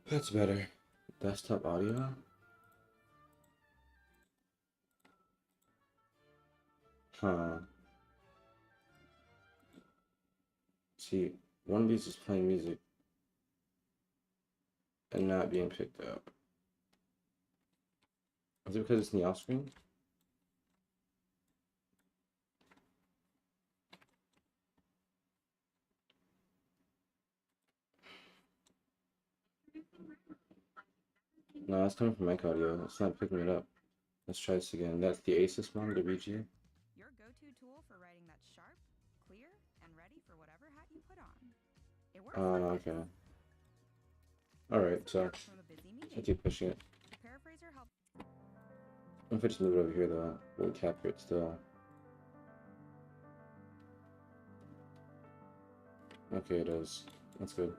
That's better. Desktop audio? Huh. See, one of these is playing music and not being picked up. Is it because it's in the off screen? No, it's coming from mic audio. It's not picking it up. Let's try this again. That's the Asus one, the VG. Your go-to tool for writing that's sharp, clear, and ready for whatever hat you put on. It works like this. Okay. Alright, so From a busy I meeting. keep pushing it. The paraphraser helps. If I just move it over here though, we'll capture it still. Okay, it is. That's good.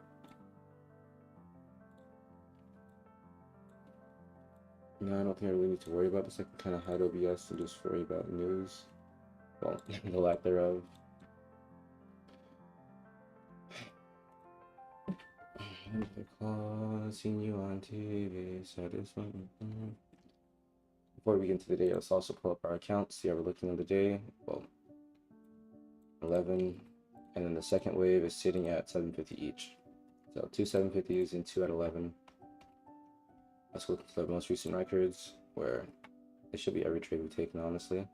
No, I don't think I really need to worry about this. I can kind of hide OBS and just worry about news. Well, the lack thereof. Seeing you on TV, so this one. Before we begin to the day, let's also pull up our accounts, see how we're looking on the day. Well, 11, and then the second wave is sitting at 750 each. So 2 750s and 2 at 11. Let's look at the most recent records, where it should be every trade we've taken, honestly.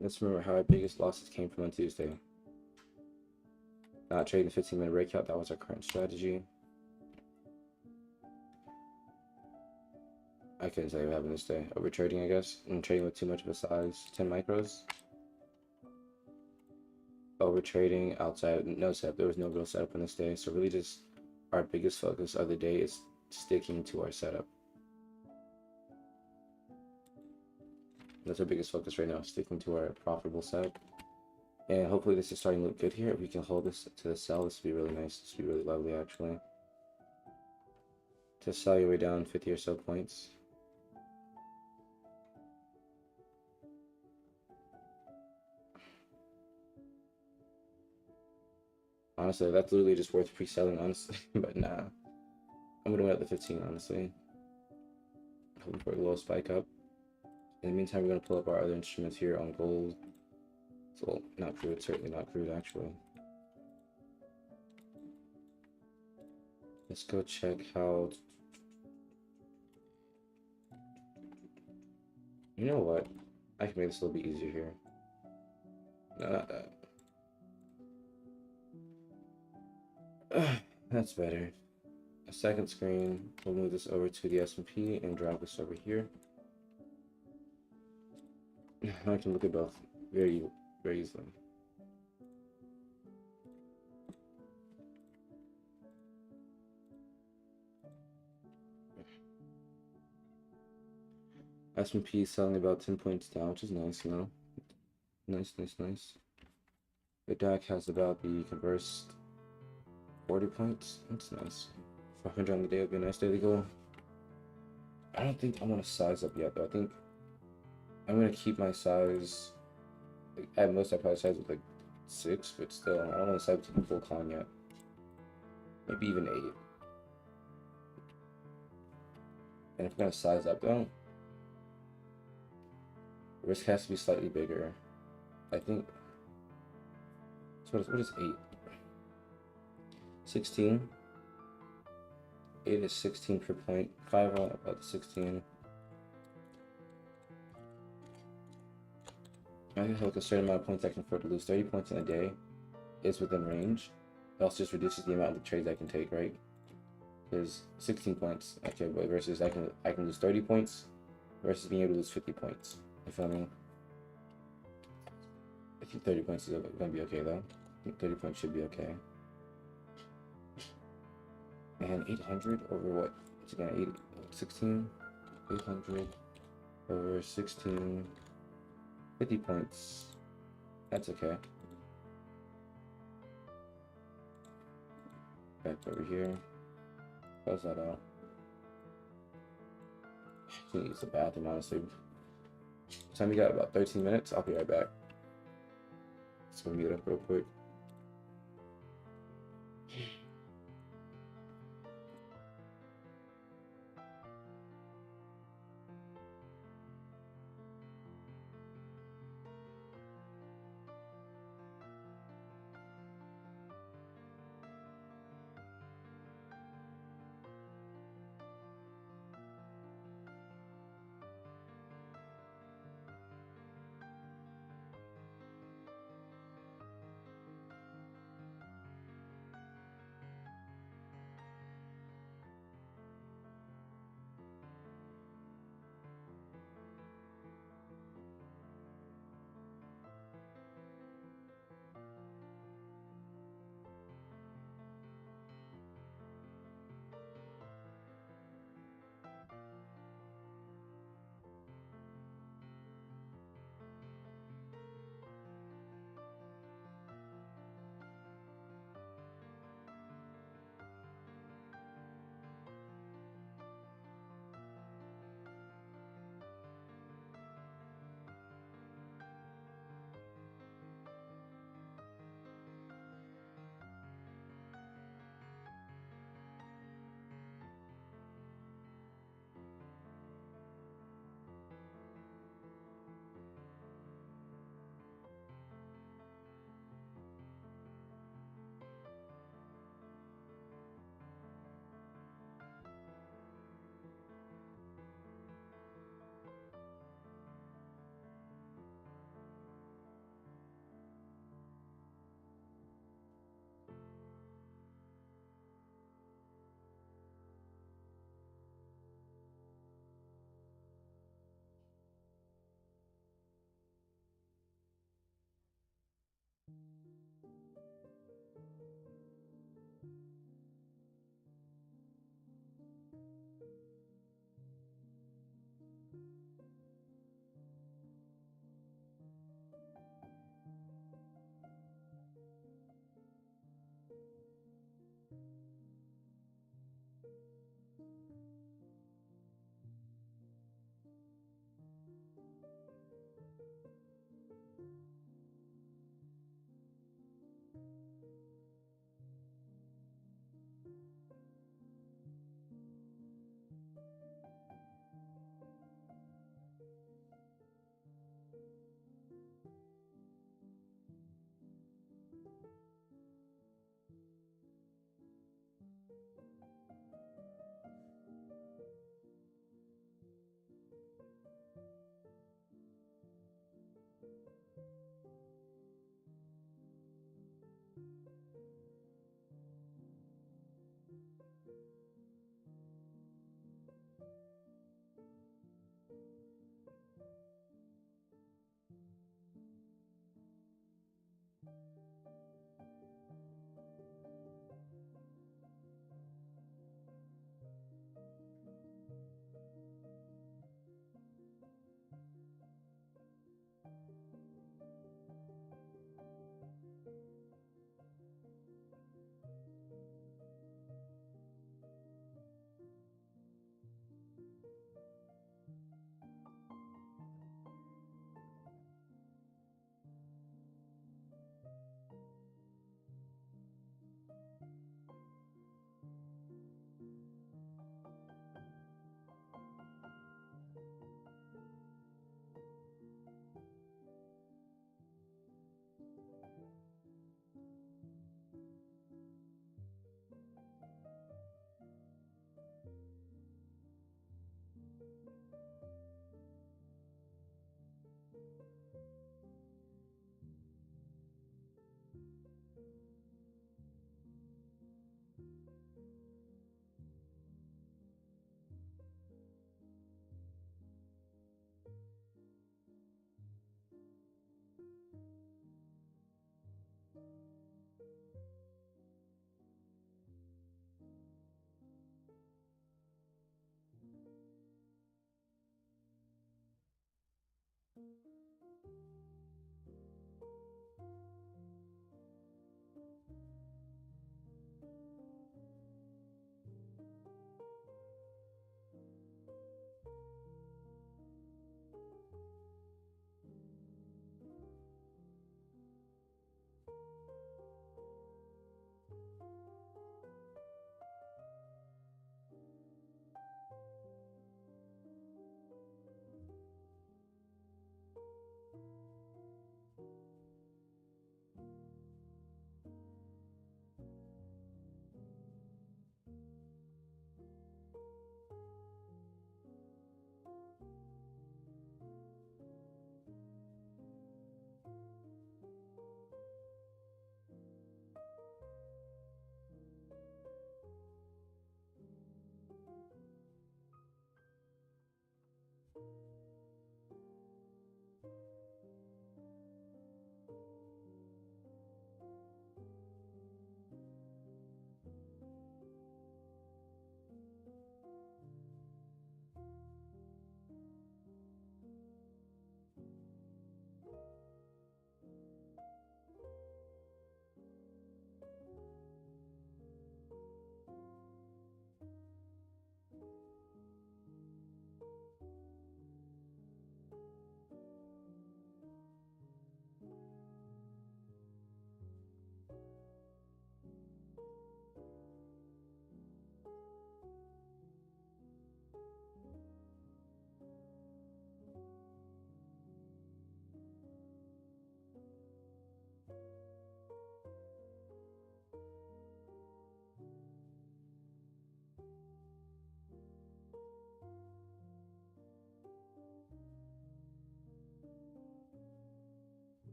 Let's remember how our biggest losses came from on Tuesday. Not trading the 15-minute breakout, that was our current strategy. I couldn't tell you what happened this day. Over trading, I guess, and trading with too much of a size, 10 micros. Over trading outside, no setup. There was no real setup on this day, so really just our biggest focus of the day is sticking to our setup. That's our biggest focus right now, sticking to our profitable setup. And hopefully this is starting to look good here. If we can hold this to the sell, this would be really nice. This would be really lovely, actually. To sell your way down 50 or so points. Honestly, that's literally just worth pre-selling, honestly. But nah. I'm gonna wait at the 15, honestly. Hoping for a little spike up. In the meantime, we're gonna pull up our other instruments here on gold. So, not crude, certainly not crude, actually. Let's go check how... You know what? I can make this a little bit easier here. No, not that. That's better. A second screen. We'll move this over to the S&P and drag this over here. I can look at both very, very easily. S&P is selling about 10 points down, which is nice, you know. Nice, nice, nice. The DAC has about the converse 40 points. That's nice. 400 on the day would be a nice daily goal. I don't think I'm gonna size up yet, though. I think I'm gonna keep my size. Like, at most, I probably size with like 6, but still, I don't want to size to the full con yet. Maybe even 8. And if we're gonna size up, though, risk has to be slightly bigger. I think. So what is 8? 16. 8 is 16 per point. 5 on about 16. I think like a certain amount of points I can afford to lose. 30 points in a day is within range. It also just reduces the amount of trades I can take, right? Because 16 points, okay, but versus I can lose 30 points versus being able to lose 50 points. You feel me? I think 30 points is gonna be okay though. I think 30 points should be okay. And 800 over what? It's again 16, 800 over 16, 50 points. That's okay. Back over here. Close that out. I can use the bathroom, honestly. Time we got about 13 minutes. I'll be right back. Just gonna mute up real quick.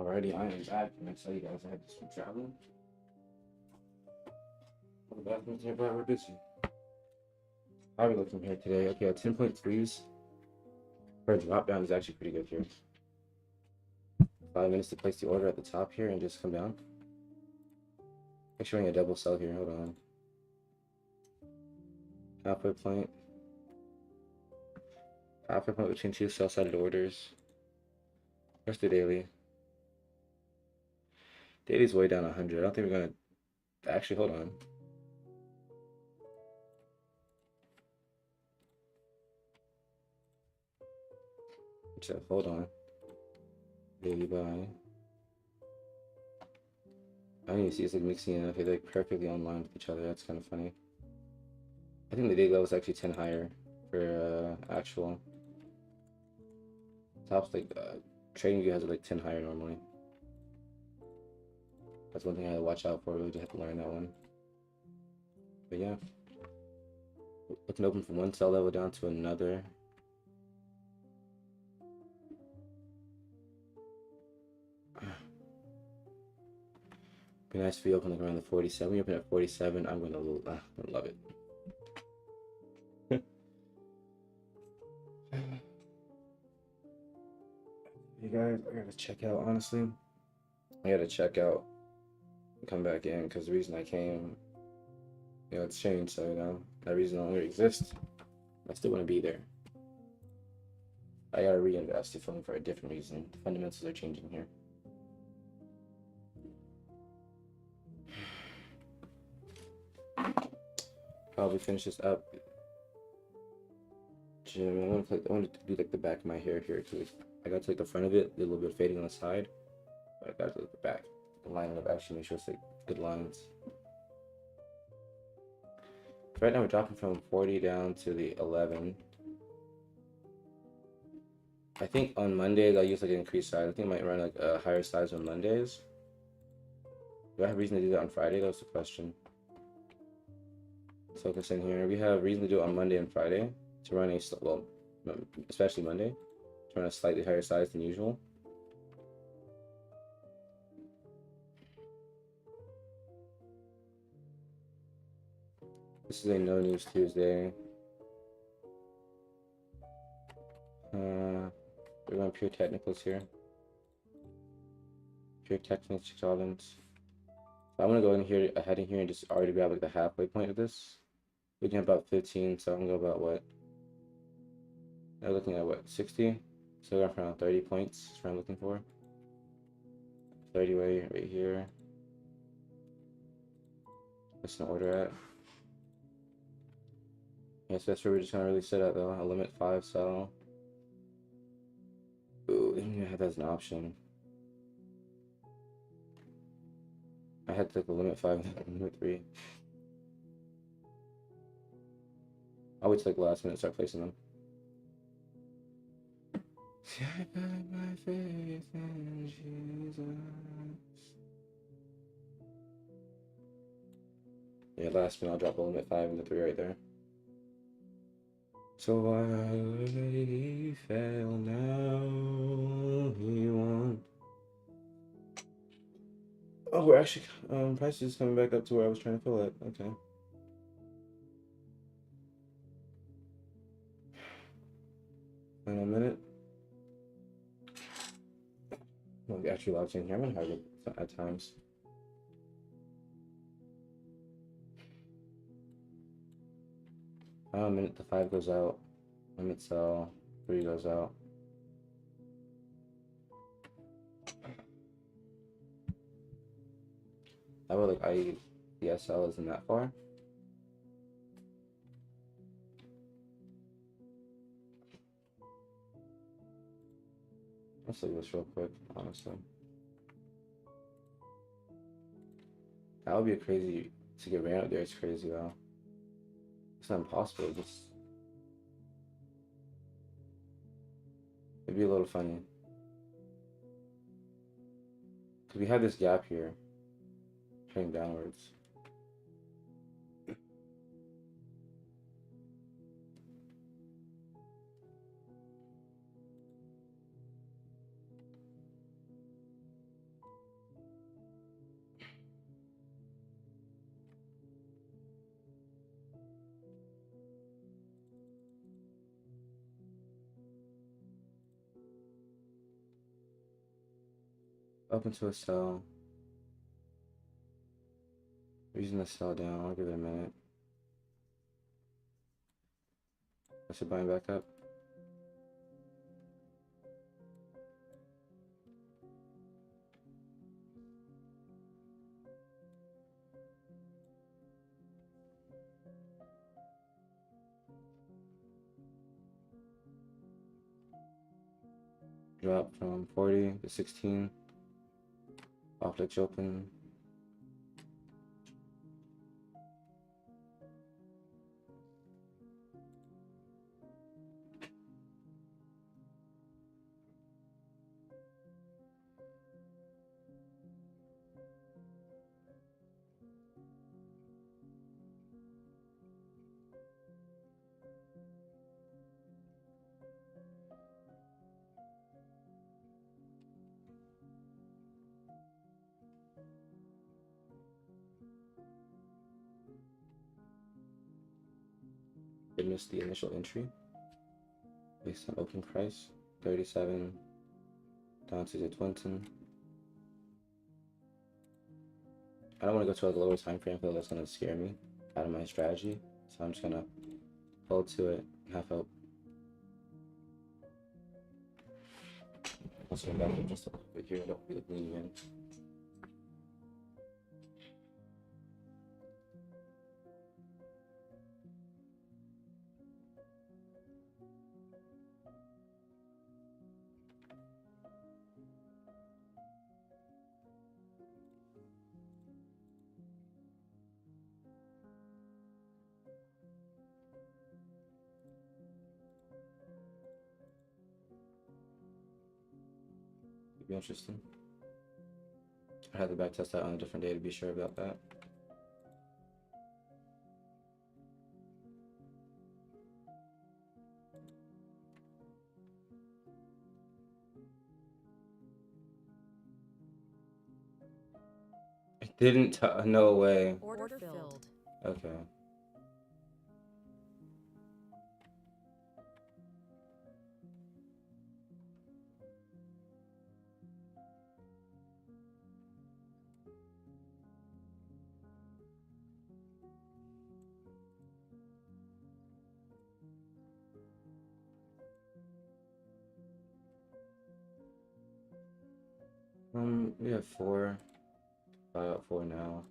Alrighty, I am back. Can I tell you guys I had to keep traveling? The bathrooms nearby were busy. How are we looking here today? Okay, at 10.3s. Our drop down is actually pretty good here. 5 minutes to place the order at the top here and just come down. Picturing a double sell here. Hold on. Halfway point. halfway point between two sell-sided orders. Where's the daily? Daily's way down 100. I don't think we're gonna actually hold on. So hold on. Daily buy. I need to see it's like mixing it up. They're like perfectly online with each other. That's kind of funny. I think the daily level is actually 10 higher for actual. Tops like trading view has it like 10 higher normally. That's one thing I had to watch out for. Really, just have to learn that one. But yeah, looking open from one sell level down to another. Be nice if we open like around the 47. We open at 47. I'm gonna love it. You guys, I gotta check out. Honestly, I gotta check out and come back in because the reason I came, it's changed. So that reason no longer exists. I still want to be there. I gotta reinvest if only for a different reason. The fundamentals are changing here. Probably finish this up. Jim, I want to do like the back of my hair here too. I got to like the front of it, a little bit fading on the side, but I got to like the back, line it up. Actually, make sure it's like good lines. Right now we're dropping from 40 down to the 11. I think on Mondays I'll use like an increased size. I think I might run like a higher size on Mondays. Do I have reason to do that on Friday? That was the question. Let's focus in here. We have reason to do it on Monday and Friday to run a, well, especially Monday, to run a slightly higher size than usual. This is a no news Tuesday. We're going pure technicals here. Pure technicals, challenge. So I'm gonna go in here, ahead in here, and just already grab like the halfway point of this. We can have about 15, so I'm gonna go about what? I'm looking at what, 60? So we're around 30 points. That's what I'm looking for. 30 right here. That's an order at. Yes, that's where we're just gonna really sit at though. A limit 5 sell. Ooh, I didn't even have that as an option. I had to take the limit 5 and limit 3. I'll wait till like the last minute to start placing them. See, I put my faith in Jesus. Yeah, last minute I'll drop the limit 5 and the 3 right there. So while he fell now, he won. Oh, we're actually price is coming back up to where I was trying to fill it. Okay. Final minute. Well, we actually locked in here. I'm gonna have it at times. Final minute, the 5 goes out. Limit sell, 3 goes out. That way, like the SL isn't that far. Let's look at this real quick, honestly. That would be a crazy to get ran up there. It's crazy though. It's not impossible. Just it'd be a little funny because we have this gap here, heading downwards. Up into a sell. Using the sell down. I'll give it a minute. I should buy back up. Drop from 40 to 16. Off the open. It missed the initial entry based on open price 37 down to the 20. I don't want to go to a lower time frame because that's going to scare me out of my strategy, so I'm just going to hold to it, half out. Let's go back up just a little bit here. Don't be leaning in. It'd be interesting. I had to back test that on a different day to be sure about that. It didn't. No way. Order filled. Okay. We have 4. Buy out 4 now.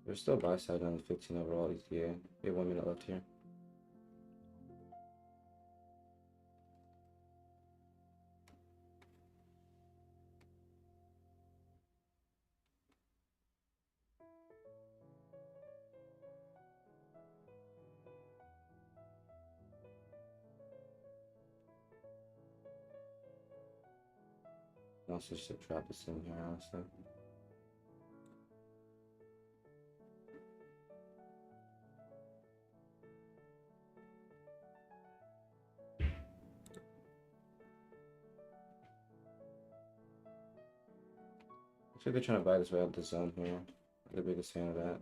There's still buy side on the 15 overall ETA. We have 1 minute left here. I also should drop this in here, honestly. Looks like they're trying to buy this way out the zone here. I'm the biggest fan of that.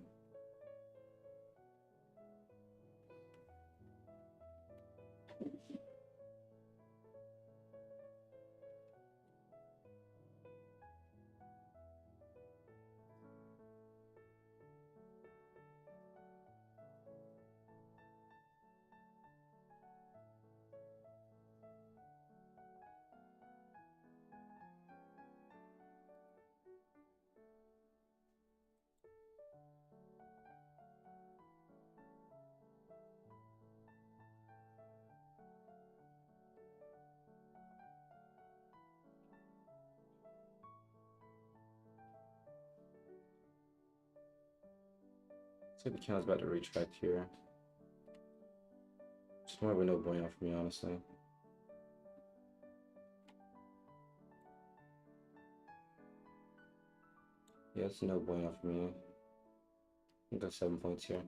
Looks like the candle's about to retract here. Just more of a no bueno for me, honestly. Yeah, it's no bueno for me. I got 7 points here.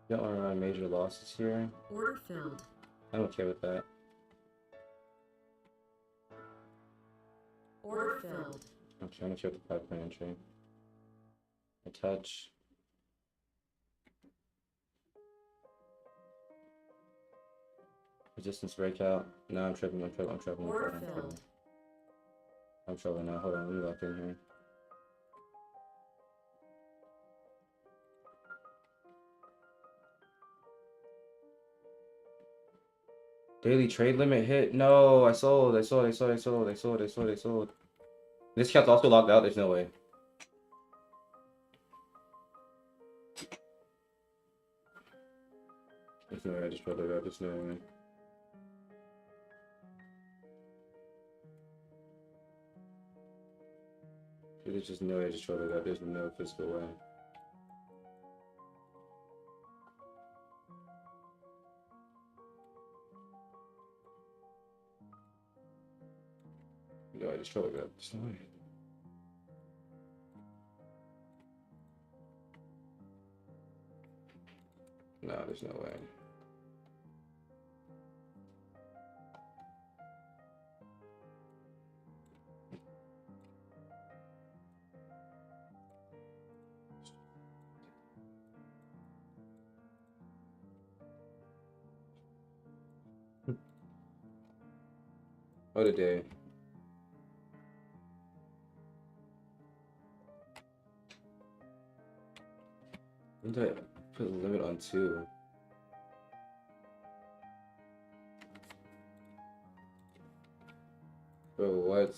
Don't want to run major losses here. Order filled. I'm okay with that. Order filled. Okay, I'm okay with the 5-point entry. A touch. Resistance breakout. No, I'm tripping. Order filled. I'm trolling now. Hold on, let me lock in here. Daily trade limit hit. No, I sold. This account's also locked out. There's no way. There's no way I just rolled it out. There's no way. There's just no way I just rolled it out. There's no physical way. No, I just rolled it out. There's no way. No, there's no way. What a day. When did I put a limit on 2? Bro, what?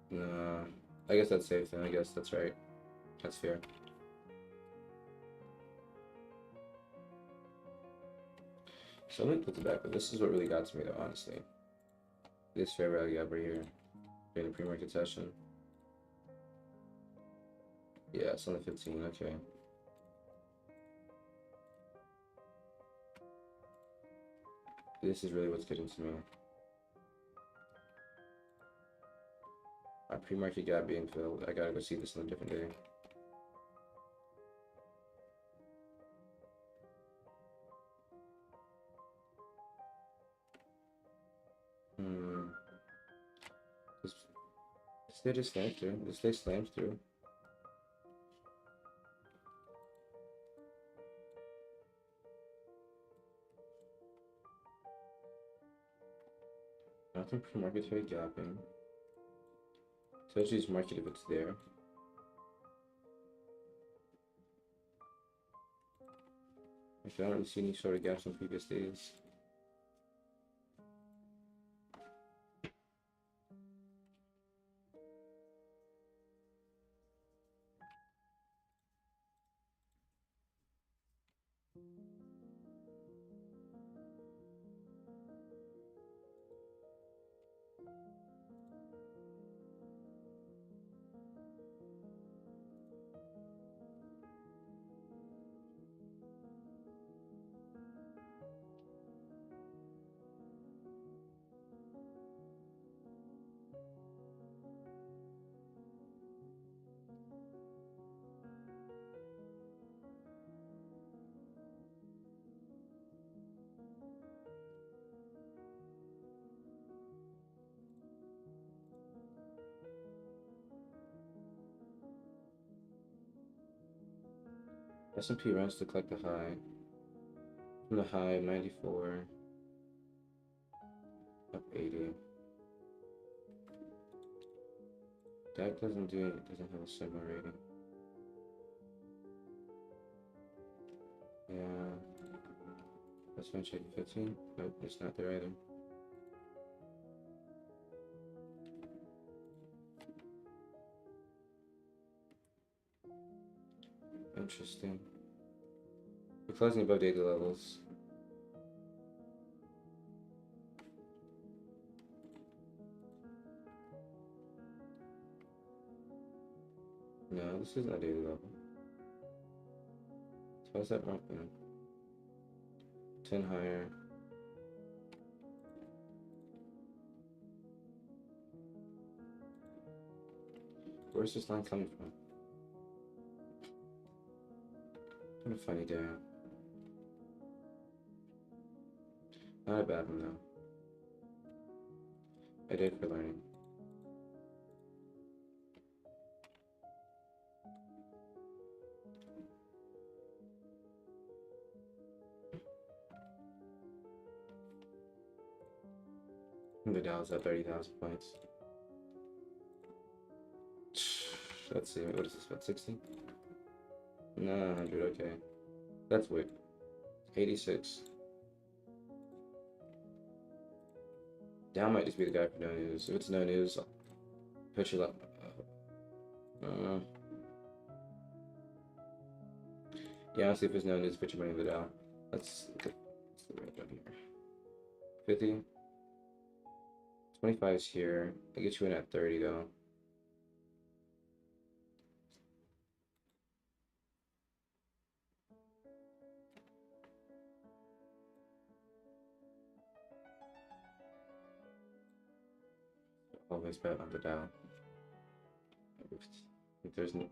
Nah. I guess that's safe then. I guess that's right. That's fair. So let me put it back, but this is what really got to me though, honestly. This fair value gap right here. During the pre-market session. Yeah, it's on the 15, okay. This is really what's getting to me. My pre-market gap being filled. I gotta go see this on a different day. This day just slams through. This day slams through. Nothing pre-market trade gapping. Tells you it's market if it's there. Actually, I don't really see any sort of gaps on previous days. S&P runs to collect the high. From the high, 94. Up 80. That doesn't do it. It doesn't have a sigma rating. Yeah. That's one check 15. Nope, it's not there either. Interesting. We're closing above daily levels. No, this is not daily level. So what's that wrong? 10 higher. Where's this line coming from? What a funny day. Not a bad one though. I did for learning. The Dow's at 30,000 points. Let's see, what is this, about 60? No, 100, okay. That's weird. 86. Dow might just be the guy for no news. If it's no news, I'll put you up. Yeah, honestly, if there's no news, put your money in the Dow. Let's the right down here. 50. 25 is here. I get you in at 30 though. Always bet on the Dow. If there's no